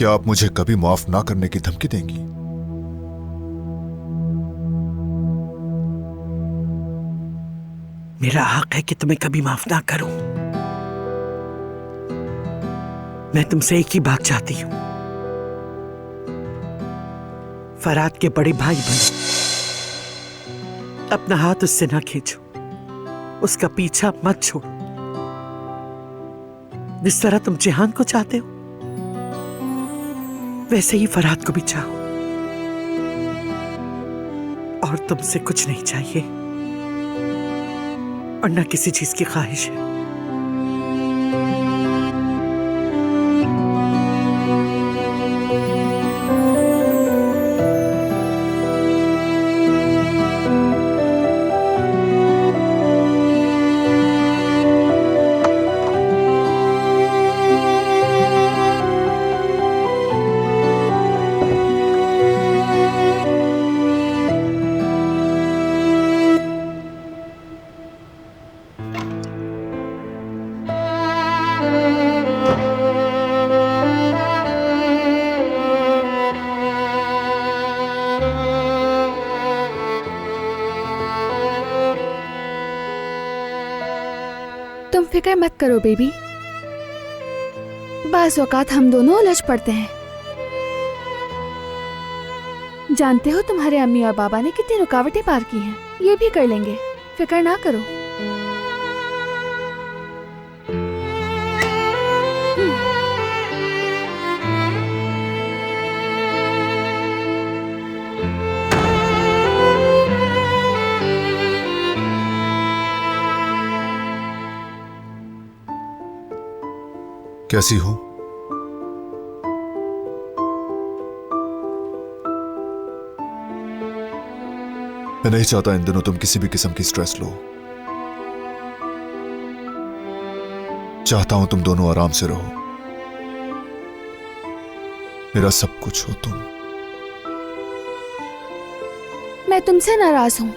क्या आप मुझे कभी माफ ना करने की धमकी देंगी? मेरा हक है कि तुम्हें कभी माफ ना करूं। मैं तुमसे एक ही बात चाहती हूं, फराद के बड़े भाई बनो। अपना हाथ उससे ना खींचो, उसका पीछा मत छोड़ो। जिस तरह तुम जिहान को चाहते हो वैसे ही फराद को भी चाहो। और तुमसे कुछ नहीं चाहिए और ना किसी चीज की ख्वाहिश है। तुम फिक्र मत करो बेबी, बाज़ औक़ात हम दोनों उलझ पड़ते हैं। जानते हो तुम्हारे अम्मी और बाबा ने कितनी रुकावटें पार की हैं, ये भी कर लेंगे, फिक्र ना करो। कैसी हो? मैं नहीं चाहता इन दिनों तुम किसी भी किस्म की स्ट्रेस लो। चाहता हूं तुम दोनों आराम से रहो। मेरा सब कुछ हो तुम। मैं तुमसे नाराज हूँ।